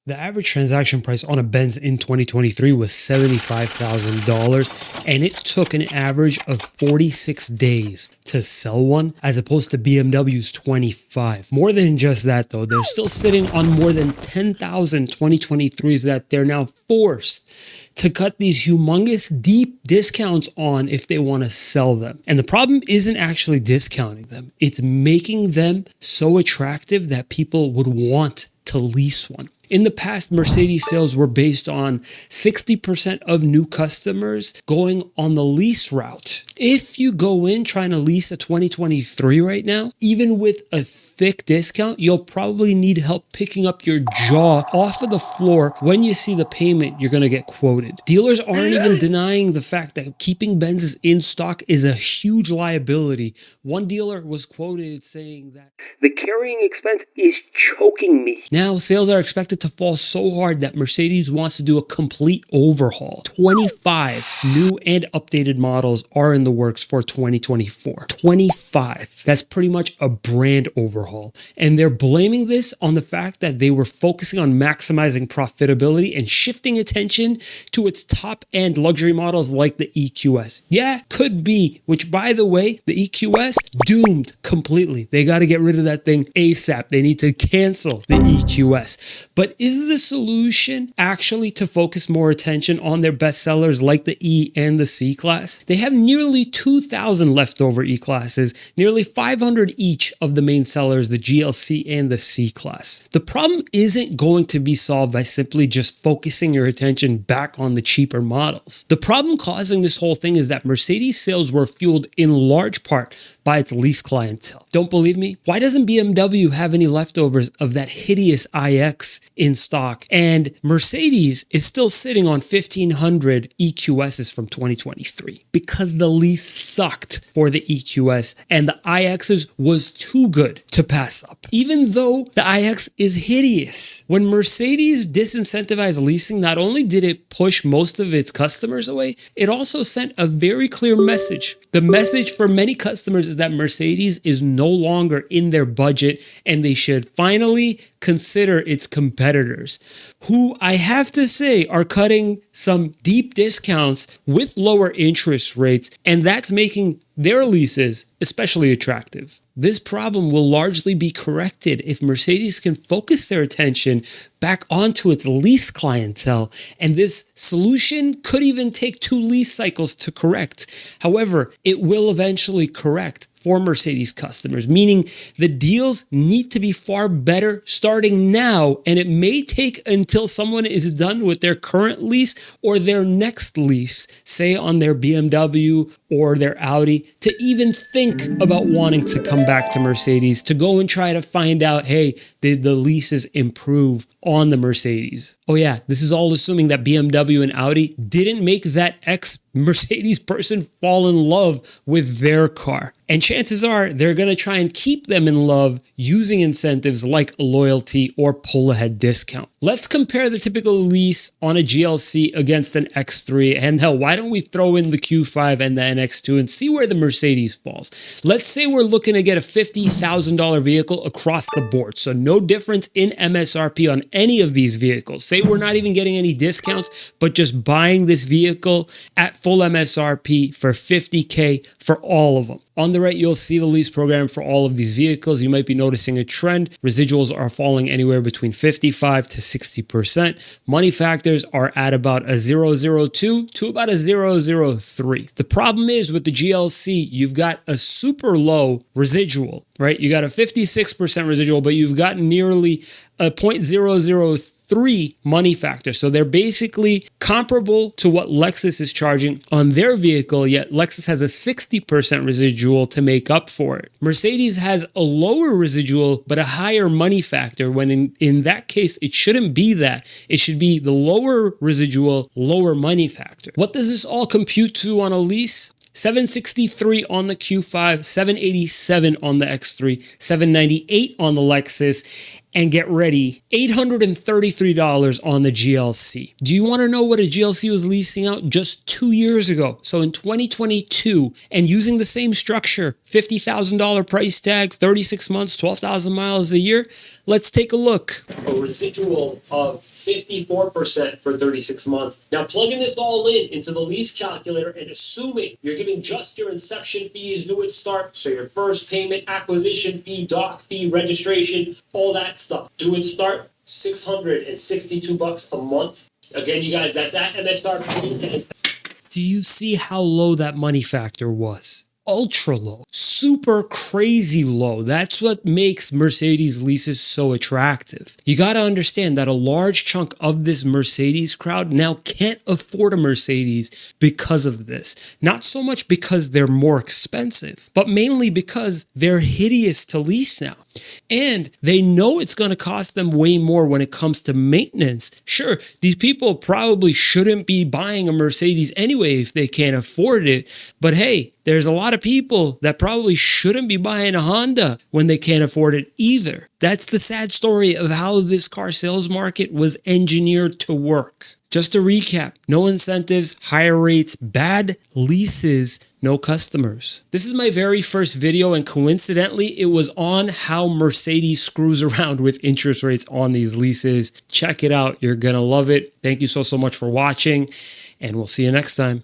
The average transaction price on a Benz in 2023 was $75,000, and it took an average of 46 days to sell one, as opposed to BMW's 25. More than just that, though, they're still sitting on more than 10,000 2023s that they're now forced to cut these humongous deep discounts on if they want to sell them. And the problem isn't actually discounting them. It's making them so attractive that people would want to lease one. In the past, Mercedes sales were based on 60% of new customers going on the lease route. If you go in trying to lease a 2023 right now, even with a thick discount, you'll probably need help picking up your jaw off of the floor when you see the payment you're going to get quoted. Dealers aren't even denying the fact that keeping Benzes in stock is a huge liability. One dealer was quoted saying that the carrying expense is choking me. Now, sales are expected to fall so hard that Mercedes wants to do a complete overhaul. 25 new and updated models are in the works for 2024. 25. That's pretty much a brand overhaul. And they're blaming this on the fact that they were focusing on maximizing profitability and shifting attention to its top-end luxury models like the EQS. Yeah, could be, which by the way, the EQS doomed completely. They got to get rid of that thing ASAP. They need to cancel the EQS. But is the solution actually to focus more attention on their best sellers like the E and the C class? They have nearly 2,000 leftover E classes, nearly 500 each of the main sellers, the GLC and the C class. The problem isn't going to be solved by simply just focusing your attention back on the cheaper models. The problem causing this whole thing is that Mercedes sales were fueled in large part by its lease clientele. Don't believe me? Why doesn't BMW have any leftovers of that hideous iX in stock? And Mercedes is still sitting on 1,500 EQSs from 2023 because the lease sucked for the EQS and the iXs was too good to pass up. Even though the iX is hideous. When Mercedes disincentivized leasing, not only did it push most of its customers away, it also sent a very clear message. The message for many customers is that Mercedes is no longer in their budget and they should finally consider its competitors, who I have to say are cutting some deep discounts with lower interest rates, and that's making their leases especially attractive. This problem will largely be corrected if Mercedes can focus their attention back onto its lease clientele, and this solution could even take 2 lease cycles to correct. However, it will eventually correct for Mercedes customers, meaning the deals need to be far better starting now, and it may take until someone is done with their current lease or their next lease, say on their BMW or their Audi, to even think about wanting to come back to Mercedes, to go and try to find out, hey, did the leases improve on the Mercedes? Oh yeah, this is all assuming that BMW and Audi didn't make that ex-Mercedes person fall in love with their car. And chances are they're going to try and keep them in love using incentives like loyalty or pull-ahead discount. Let's compare the typical lease on a GLC against an X3, and hell, why don't we throw in the Q5 and the NX2 and see where the Mercedes falls? Let's say we're looking to get a $50,000 vehicle across the board, so no difference in MSRP on any of these vehicles. Say we're not even getting any discounts, but just buying this vehicle at full MSRP for $50K for all of them. On the right, you'll see the lease program for all of these vehicles. You might be noticing a trend. Residuals are falling anywhere between 55 to 60%. Money factors are at about a 0.02 to about a 0.03. The problem is with the GLC, you've got a super low residual, right? You got a 56% residual, but you've got nearly a 0.003 money factor. So they're basically comparable to what Lexus is charging on their vehicle, yet Lexus has a 60% residual to make up for it. Mercedes has a lower residual, but a higher money factor, when in that case, it shouldn't be that. It should be the lower residual, lower money factor. What does this all compute to on a lease? $763 on the Q5, $787 on the X3, $798 on the Lexus, And get ready, $833 on the GLC. Do you want to know what a GLC was leasing out just 2 years ago? So in 2022, and using the same structure, $50,000 price tag, 36 months, 12,000 miles a year, let's take a look. A residual of 54% for 36 months. Now plugging this all into the lease calculator and assuming you're giving just your inception fees, do it start, so your first payment, acquisition fee, doc fee, registration, all that stuff. Do it start, $662 a month. Again, you guys, that's at MSRP. Do you see how low that money factor was? Ultra low, super crazy low. That's what makes Mercedes leases so attractive. You got to understand that a large chunk of this Mercedes crowd now can't afford a Mercedes because of this. Not so much because they're more expensive, but mainly because they're hideous to lease now. And they know it's going to cost them way more when it comes to maintenance. Sure, these people probably shouldn't be buying a Mercedes anyway if they can't afford it. But hey, there's a lot of people that probably shouldn't be buying a Honda when they can't afford it either. That's the sad story of how this car sales market was engineered to work. Just to recap, no incentives, higher rates, bad leases, no customers. This is my very first video, and coincidentally, it was on how Mercedes screws around with interest rates on these leases. Check it out. You're going to love it. Thank you so much for watching, and we'll see you next time.